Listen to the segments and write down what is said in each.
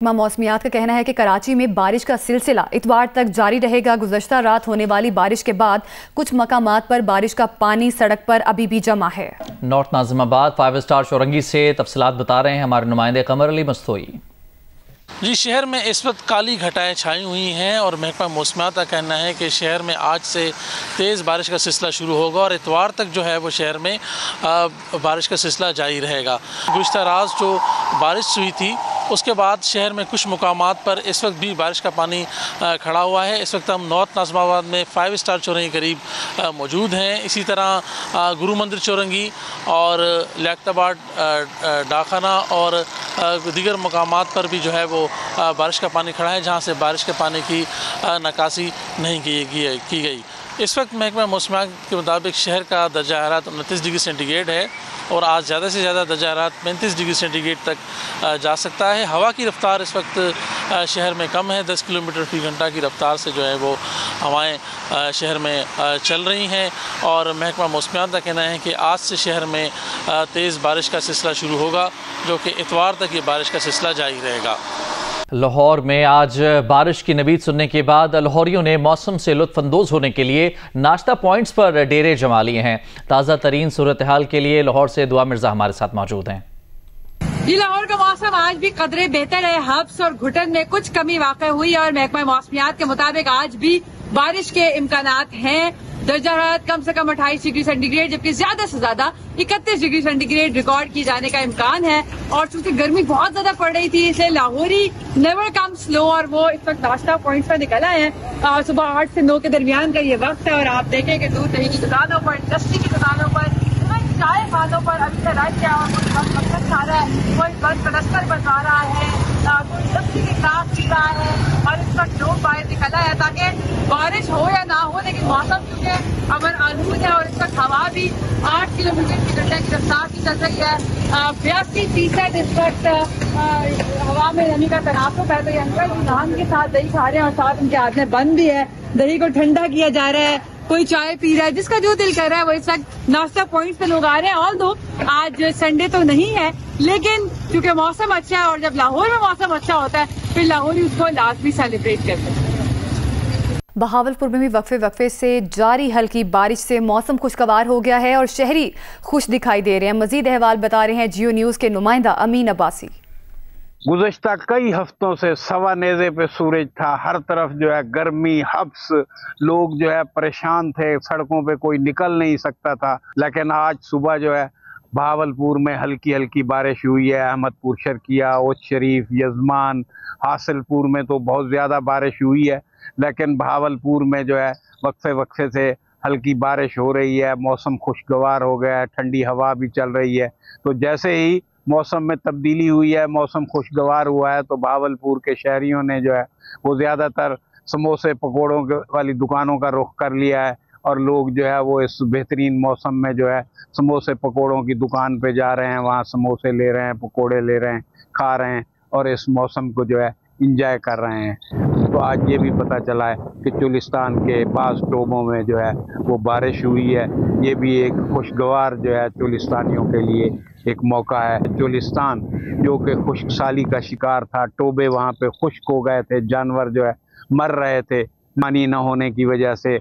मौसमियात का कहना है कि कराची में बारिश का सिलसिला इतवार तक जारी रहेगा। गुज़श्ता रात होने वाली बारिश के बाद कुछ मकामात पर बारिश का पानी सड़क पर अभी भी जमा है। नॉर्थ नाज़िमाबाद 5 स्टार चौरंगी से तफसीलात बता रहे हैं हमारे नुमाइंदे कमर अली मस्तोई। जी, शहर में इस वक्त काली घटाएं छाई हुई हैं और महकमा मौसमियात का कहना है कि शहर में आज से तेज़ बारिश का सिलसिला शुरू होगा और इतवार तक जो है वो शहर में बारिश का सिलसिला जारी रहेगा। गुज़श्ता रात जो बारिश हुई थी उसके बाद शहर में कुछ मुकामात पर इस वक्त भी बारिश का पानी खड़ा हुआ है। इस वक्त हम नॉर्थ नाज़िमाबाद में 5 स्टार चौरंगी करीब मौजूद हैं। इसी तरह गुरु मंदिर चौरंगी और लियाकताबाद डाखाना और दीगर मुकामात पर भी जो है वो बारिश का पानी खड़ा है, जहाँ से बारिश के पानी की निकासी नहीं की गई। इस वक्त महकमा मौसमियात के मुताबिक शहर का दर्जा हरारत 29 डिग्री सेंटीग्रेड है और आज ज़्यादा से ज़्यादा दर्जा हरारत 35 डिग्री सेंटीग्रेड तक जा सकता है। हवा की रफ्तार इस वक्त शहर में कम है, 10 किलोमीटर फ़ी घंटा की रफ्तार से जो है वो हवाएं शहर में चल रही हैं और महकमा मौसमियात का कहना है कि आज से शहर में तेज़ बारिश का सिलसिला शुरू होगा, जो कि इतवार तक ये बारिश का सिलसिला जारी रहेगा। लाहौर में आज बारिश की नवीद सुनने के बाद लाहौरियों ने मौसम से लुत्फानंदोज होने के लिए नाश्ता पॉइंट्स पर डेरे जमा लिए हैं। ताज़ा तरीन सूरत हाल के लिए लाहौर से दुआ मिर्जा हमारे साथ मौजूद हैं। जी, लाहौर का मौसम आज भी कदरे बेहतर है। हब्स और घुटन में कुछ कमी वाक़ई हुई और महकमा मौसमियात के मुताबिक आज भी बारिश के इम्कानात हैं। दर्जा हरारत कम से कम 28 डिग्री सेंटीग्रेड जबकि ज्यादा से ज्यादा 31 डिग्री सेंटीग्रेड रिकॉर्ड किए जाने का इम्कान है। और चूंकि गर्मी बहुत ज्यादा पड़ रही थी इसलिए लाहौरी नेवर कम स्लो और वो इस वक्त नाश्ता पॉइंट पर निकला है। सुबह 8 से 9 के दरमियान का ये वक्त है और आप देखें कि दूध दही की दुकानों पर, लस्सी की दुकानों पर, चाय खानों पर अभी से रश है और कोई बस मक्खन खा रहा है, कोई बस प्लस्तर बनवा रहा है, कोई लस्सी के ग्लास पी रहा है और इस वक्त लोग बाहर निकला है ताकि बारिश हो या ना हो, लेकिन मौसम क्योंकि अमन आलूद है और इस वक्त हवा भी 8 किलोमीटर की घंटे की रफ्तार से चल रही है। 82% इस वक्त हवा में नमी का तनासुब है। तो ये अंकल नान के साथ दही खा रहे हैं और साथ उनके हाथ में बंद भी है, दही को ठंडा किया जा रहा है, कोई चाय पी रहा है, जिसका जो दिल कर रहा है वो इस वक्त नाश्ता पॉइंट पे लोग आ रहे हैं। ऑल दो आज संडे तो नहीं है लेकिन क्योंकि मौसम अच्छा है और जब लाहौर में मौसम अच्छा होता है फिर लाहौरी उसको लाजमी सेलिब्रेट करते हैं। बहावलपुर में भी वक्फे से जारी हल्की बारिश से मौसम खुशगवार हो गया है और शहरी खुश दिखाई दे रहे हैं। मजीद अहवाल बता रहे हैं जियो न्यूज़ के नुमाइंदा अमीन अब्बासी। गुज़श्ता कई हफ्तों से सवा नेज़े पे सूरज था, हर तरफ जो है गर्मी, हब्स, लोग जो है परेशान थे, सड़कों पे कोई निकल नहीं सकता था। लेकिन आज सुबह जो है बहावलपुर में हल्की हल्की बारिश हुई है। अहमदपुर, शर्किया, ओच शरीफ, यजमान, हासिलपुर में तो बहुत ज़्यादा बारिश हुई है, लेकिन बहावलपुर में जो है वक्फे से हल्की बारिश हो रही है। मौसम खुशगवार हो गया है, ठंडी हवा भी चल रही है। तो जैसे ही मौसम में तब्दीली हुई है, मौसम खुशगवार हुआ है, तो बहावलपुर के शहरियों ने जो है वो ज़्यादातर समोसे पकौड़ों वाली दुकानों का रुख कर लिया है और लोग जो है वो इस बेहतरीन मौसम में जो है समोसे पकौड़ों की दुकान पे जा रहे हैं, वहाँ समोसे ले रहे हैं, पकौड़े ले रहे हैं, खा रहे हैं और इस मौसम को जो है इंजॉय कर रहे हैं। तो आज ये भी पता चला है कि चुलिस्तान के बाज़ टोबों में जो है वो बारिश हुई है। ये भी एक खुशगवार जो है चुलिस्तानियों के लिए एक मौका है। चुलिस्तान जो कि खुश्कसाली का शिकार था, टोबे वहाँ पे खुश्क हो गए थे, जानवर जो है मर रहे थे पानी ना होने की वजह से,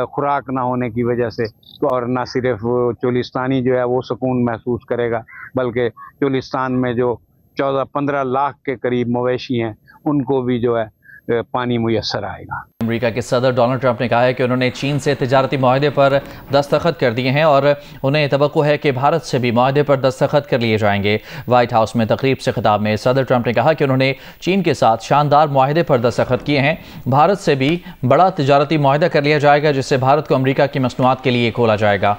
खुराक ना होने की वजह से। तो और ना सिर्फ चुलिस्तानी जो है वो सुकून महसूस करेगा बल्कि चुलिस्तान में जो 14-15 लाख के करीब मवेशी हैं उनको भी जो है पानी मुयस्सर आएगा। अमेरिका के सदर डोनाल्ड ट्रंप ने कहा है कि उन्होंने चीन से तिजारती मुआहदे पर दस्तखत कर दिए हैं और उन्हें तवक्को है कि भारत से भी मुआहदे पर दस्तखत कर लिए जाएंगे। व्हाइट हाउस में तकरीब से खिताब में सदर ट्रंप ने कहा कि उन्होंने चीन के साथ शानदार मुआहदे पर दस्तखत किए हैं। भारत से भी बड़ा तिजारती मुआहदा कर लिया जाएगा जिससे भारत को अमेरिका की मसनूआत के लिए खोला जाएगा।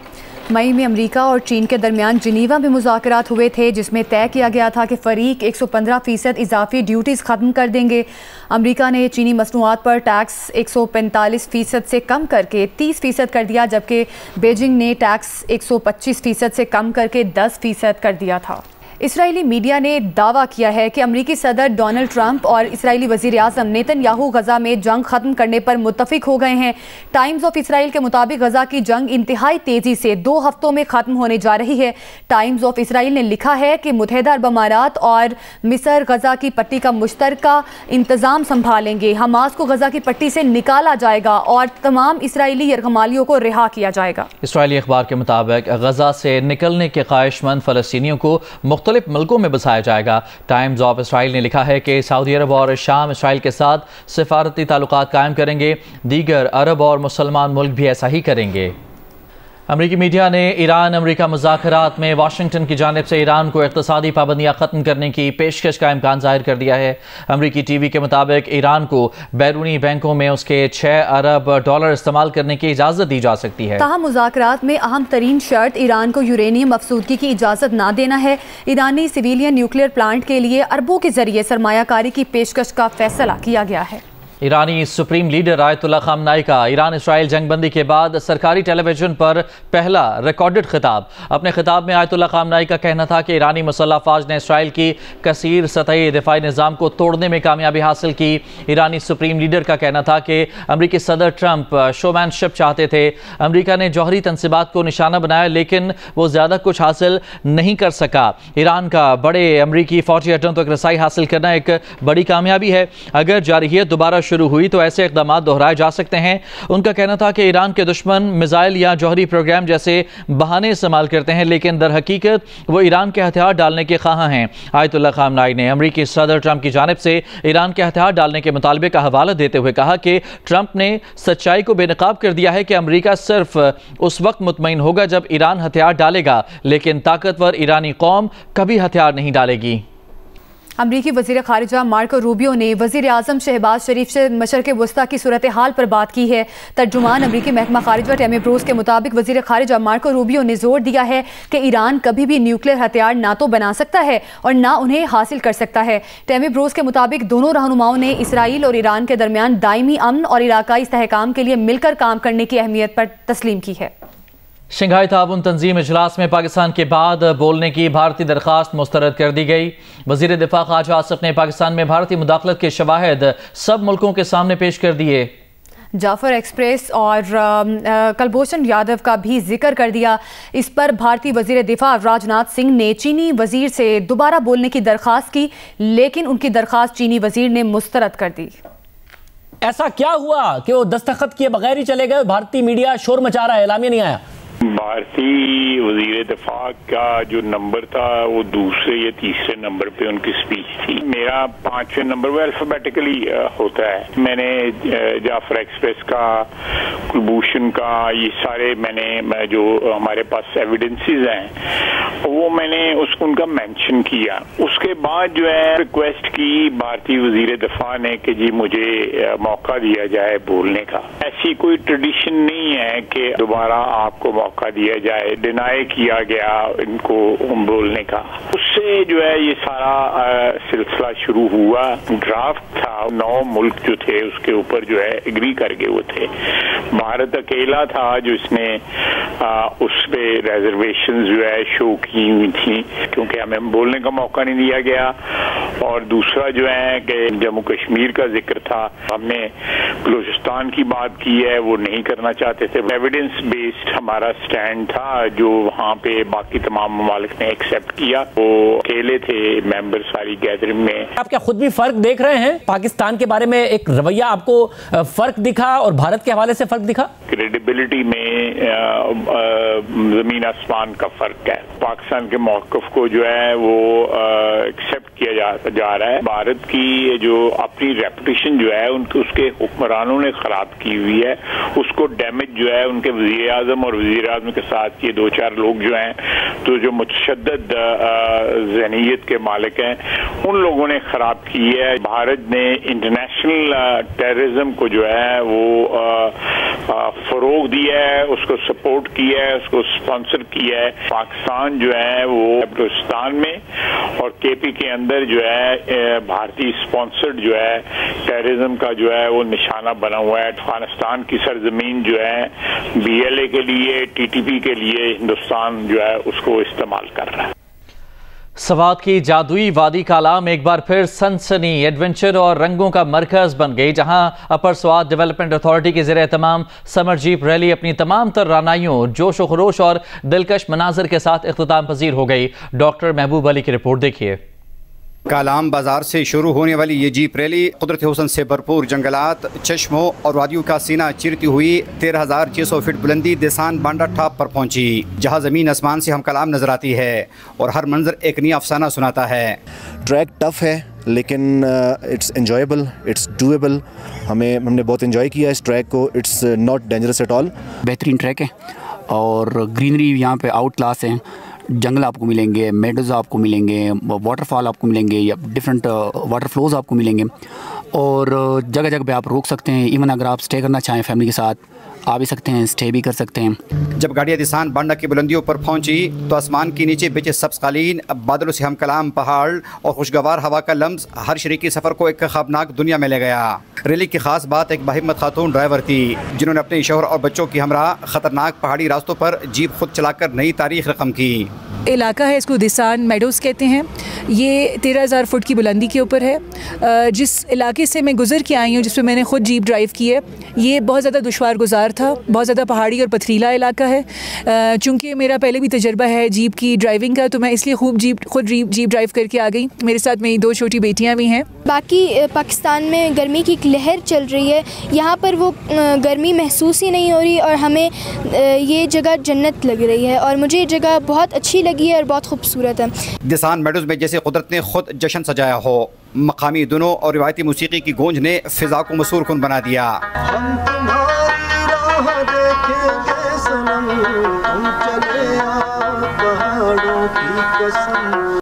मई में अमेरिका और चीन के दरमियान जिनीवा में मुज़ाकरात हुए थे जिसमें तय किया गया था कि फ़रीक 115% इजाफी ड्यूटीज़ ख़त्म कर देंगे। अमेरिका ने चीनी मसनूआत पर टैक्स 145% से कम करके 30% कर दिया जबकि बीजिंग ने टैक्स 125% से कम करके 10% कर दिया था। इसराइली मीडिया ने दावा किया है कि अमरीकी सदर डोनाल्ड ट्रंप और इसराइली वज़ीर आज़म नेतन्याहू गजा में जंग खत्म करने पर मुत्तफिक हो गए हैं। टाइम्स ऑफ इसराइल के मुताबिक गजा की जंग इंतहाई तेजी से 2 हफ्तों में खत्म होने जा रही है। टाइम्स ऑफ इसराइल ने लिखा है कि मुत्तहिदा अरब अमारात और मिस्र गजा की पट्टी का मुश्तरका इंतजाम संभालेंगे। हमास को गजा की पट्टी से निकाला जाएगा और तमाम इसराइली यरगमालियों को रिहा किया जाएगा। इसराइली अखबार के मुताबिक गजा से निकलने के ख्वाहिशमंद फलस्तीनियों को मुख्तलिफ मुल्कों में बसाया जाएगा। टाइम्स ऑफ इसराइल ने लिखा है कि सऊदी अरब और शाम इसराइल के साथ सिफारती ताल्लुकात कायम करेंगे। दीगर अरब और मुसलमान मुल्क भी ऐसा ही करेंगे। अमरीकी मीडिया ने ईरान अमरीका मुज़ाकरात में वाशिंगटन की जानिब से ईरान को इक़्तिसादी पाबंदियाँ ख़त्म करने की पेशकश का इम्कान ज़ाहिर कर दिया है। अमरीकी टीवी के मुताबिक ईरान को बैरूनी बैंकों में उसके 6 अरब डॉलर इस्तेमाल करने की इजाज़त दी जा सकती है। ताहम मुज़ाकरात में अहम तरीन शर्त ईरान को यूरेनियम अफसूदगी की इजाज़त ना देना है। ईरानी सिविलियन न्यूक्लियर प्लांट के लिए अरबों के जरिए सरमायाकारी की पेशकश का फैसला किया गया है। ईरानी सुप्रीम लीडर आयतुल्लाह खामनाई का ईरान इसराइल जंगबंदी के बाद सरकारी टेलीविजन पर पहला रिकॉर्डेड खिताब। अपने खिताब में आयतुल्लाह खामनाई का कहना था कि ईरानी मुसल्लह फ़ौज ने इसराइल की कसीर सतही दिफाई निज़ाम को तोड़ने में कामयाबी हासिल की। ईरानी सुप्रीम लीडर का कहना था कि अमरीकी सदर ट्रंप शोमैनशिप चाहते थे। अमरीका ने जौहरी तनसीबात को निशाना बनाया लेकिन वो ज़्यादा कुछ हासिल नहीं कर सका। ईरान का बड़े अमरीकी फ़ौजी अड्डों तक रसाई हासिल करना एक बड़ी कामयाबी है। अगर जारहियत दोबारा शुरू हुई तो ऐसे इक़दाम दोहराए जा सकते हैं। उनका कहना था कि ईरान के दुश्मन मिसाइल या जौहरी प्रोग्राम जैसे बहाने इस्तेमाल करते हैं लेकिन दर हकीकत वो ईरान के हथियार डालने के ख्वाह हैं। आयतुल्लाह खामनाई ने अमरीकी सदर ट्रंप की जानिब से ईरान के हथियार डालने के मुतालबे का हवाला देते हुए कहा कि ट्रंप ने सच्चाई को बेनकाब कर दिया है कि अमरीका सिर्फ उस वक्त मुतमईन होगा जब ईरान हथियार डालेगा, लेकिन ताकतवर ईरानी कौम कभी हथियार नहीं डालेगी। अमरीकी वज़ीर ख़ारिजा मार्को रूबियो ने वज़ीर आज़म शहबाज शरीफ से मशरक़ वस्ता की सूरत हाल पर बात की है। तर्जुमान अमरीकी महकमा ख़ारिजा टेमी ब्रूस के मुताबिक वज़ीर ख़ारिजा मार्को रूबियो ने जोर दिया है कि ईरान कभी भी न्यूक्लियर हथियार ना तो बना सकता है और ना उन्हें हासिल कर सकता है। टेमी ब्रूस के मुताबिक दोनों रहनुमाओं ने इसराइल और ईरान के दरमियान दायमी अमन और इलाकाई इस्तेहकाम के लिए मिलकर काम करने की अहमियत पर तस्लीम की है। शंघाई ताउन तंजीम इजलास में पाकिस्तान के बाद बोलने की भारतीय दरख्वास्त मुस्तरद कर दी गई। वज़ीर दिफा ख्वाजा आसिफ ने पाकिस्तान में भारतीय मुदाखलत के शवाहिद सब मुल्कों के सामने पेश कर दिए। जाफर एक्सप्रेस और कुलभूषण यादव का भी जिक्र कर दिया। इस पर भारतीय वज़ीर दिफा राजनाथ सिंह ने चीनी वज़ीर से दोबारा बोलने की दरख्वास्त की लेकिन उनकी दरख्वास्त चीनी वज़ीर ने मुस्तरद कर दी। ऐसा क्या हुआ कि वो दस्तखत किए बगैर ही चले गए? भारतीय मीडिया शोर मचा रहा है, एलामिया नहीं आया। भारतीय वजीर दिफा का जो नंबर था वो दूसरे या तीसरे नंबर पे उनकी स्पीच थी। मेरा 5वें नंबर वो अल्फाबेटिकली होता है। मैंने जाफर एक्सप्रेस का, कुलभूषण का, ये सारे मैंने जो हमारे पास एविडेंसेस हैं वो मैंने उसको उनका मेंशन किया। उसके बाद जो है रिक्वेस्ट की भारतीय वजीर दिफा ने कि जी मुझे मौका दिया जाए बोलने का। ऐसी कोई ट्रेडिशन नहीं है कि दोबारा आपको मौका दिया जाए। डिनाई किया गया इनको बोलने का। उससे जो है ये सारा सिलसिला शुरू हुआ। ड्राफ्ट था, 9 मुल्क जो थे उसके ऊपर जो है एग्री कर गए वो थे। भारत अकेला था जो इसने उस पे रिजर्वेशन जो है शो की हुई थी क्योंकि हमें बोलने का मौका नहीं दिया गया। और दूसरा जो है कि जम्मू कश्मीर का जिक्र था, हमने बलूचिस्तान की बात की है, वो नहीं करना चाहते थे। एविडेंस बेस्ड हमारा स्टैंड था जो वहाँ पे बाकी तमाम ममालिक ने एक्सेप्ट किया। वो अकेले थे मेंबर सारी गैदरिंग में। आप क्या खुद भी फर्क देख रहे हैं? पाकिस्तान के बारे में एक रवैया आपको फर्क दिखा और भारत के हवाले से फर्क दिखा? क्रेडिबिलिटी में जमीन आसमान का फर्क है। पाकिस्तान के मौक़िफ़ को जो है वो एक्सेप्ट किया जा रहा है। भारत की जो अपनी रेपुटेशन जो है उसके हुक्मरानों ने खराब की हुई है। उसको डैमेज जो है उनके वज़ीर आज़म और वज़ीर आज़म के साथ ये 2-4 लोग जो हैं तो जो मुतशद्दद ज़हनीयत के मालिक हैं उन लोगों ने खराब की है। भारत ने इंटरनेशनल टेररिज्म को जो है वो फरोग दिया है, उसको सपोर्ट किया है, उसको स्पॉन्सर किया है। पाकिस्तान जो है वो बलूचिस्तान में और केपी के अंदर जो है भारतीय स्पॉन्सर्ड जो है टेररिज्म का जो है वो निशाना बना हुआ है। अफगानिस्तान की सरजमीन जो है BLA के लिए, TTP के लिए हिंदुस्तान जो है उसको इस्तेमाल कर रहा है। सवात की जादुई वादी कालाम एक बार फिर सनसनी, एडवेंचर और रंगों का मरकज बन गई, जहां अपर स्वात डेवलपमेंट अथॉरिटी के ज़रिए तमाम समर जीप रैली अपनी तमाम तर रानाइयों, जोश व खरोश और दिलकश मनाजर के साथ इख्तिताम पजीर हो गई। डॉक्टर महबूब अली की रिपोर्ट देखिए। कालाम बाजार से शुरू होने वाली ये जीप रैली कुदरती हुस्न से भरपूर जंगलात, चश्मों और वादियों का सीना चीरती हुई 13,600 फीट बुलंदी देसान बांडा टॉप पर पहुंची, जहां ज़मीन आसमान से हम कलाम नजर आती है और हर मंजर एक नया अफसाना सुनाता है। ट्रैक टफ है लेकिन इट्स एंजॉयबल, इट्स डूएबल। हमने बहुत एंजॉय किया इस ट्रैक को। It's not dangerous at all. बेहतरीन ट्रैक है और ग्रीनरी यहाँ पे आउट क्लास है। जंगल आपको मिलेंगे, मेडोज़ आपको मिलेंगे, वाटरफॉल आपको मिलेंगे या डिफरेंट वाटर फ्लोज आपको मिलेंगे और जगह जगह पे आप रुक सकते हैं। इवन अगर आप स्टे करना चाहें फैमिली के साथ आ भी सकते हैं, स्टे भी कर सकते हैं। जब गाड़ियाँ दिसान बांडा की बुलंदियों पर पहुंची तो आसमान के नीचे बेचे सब्ज़ कालीन, बादलों से हम कलाम पहाड़ और खुशगवार हवा का लम्स हर शरीकी सफ़र को एक ख़ौफनाक दुनिया में ले गया। रैली की खास बात एक बाहिम्मत खातून ड्राइवर थी, जिन्होंने अपने शौहर और बच्चों की हमरा ख़तरनाक पहाड़ी रास्तों पर जीप खुद चलाकर नई तारीख रकम की। इलाका है, इसको दिसान मेडोज़ कहते हैं। ये 13,000 फुट की बुलंदी के ऊपर है। जिस इलाके से मैं गुज़र के आई हूँ, जिस पर मैंने ख़ुद जीप ड्राइव की है, ये बहुत ज़्यादा दुश्वार गुजार था। बहुत ज़्यादा पहाड़ी और पथरीला इलाका है। चूँकि मेरा पहले भी तजर्बा है जीप की ड्राइविंग का, तो मैं इसलिए खुद जीप ड्राइव करके आ गई। मेरे साथ मेरी 2 छोटी बेटियाँ भी हैं। बाकी पाकिस्तान में गर्मी की एक लहर चल रही है, यहाँ पर वो गर्मी महसूस ही नहीं हो रही और हमें ये जगह जन्नत लग रही है और मुझे ये जगह बहुत अच्छी लगी है और बहुत खूबसूरत है। दिसान मेडोज़ में जैसे कुदरत ने खुद जश्न सजाया हो, मकामी धुनों और रिवायती मूसीकी की गूंज ने फिजा को मसूर कुन बना दिया।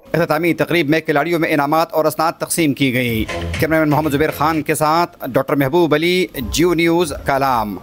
इख्तितामी तकरीब में खिलाड़ियों में इनामात और असनाद तकसीम की गई। कैमरामैन मोहम्मद ज़ुबैर खान के साथ डॉक्टर महबूब अली, जियो न्यूज़, कालाम।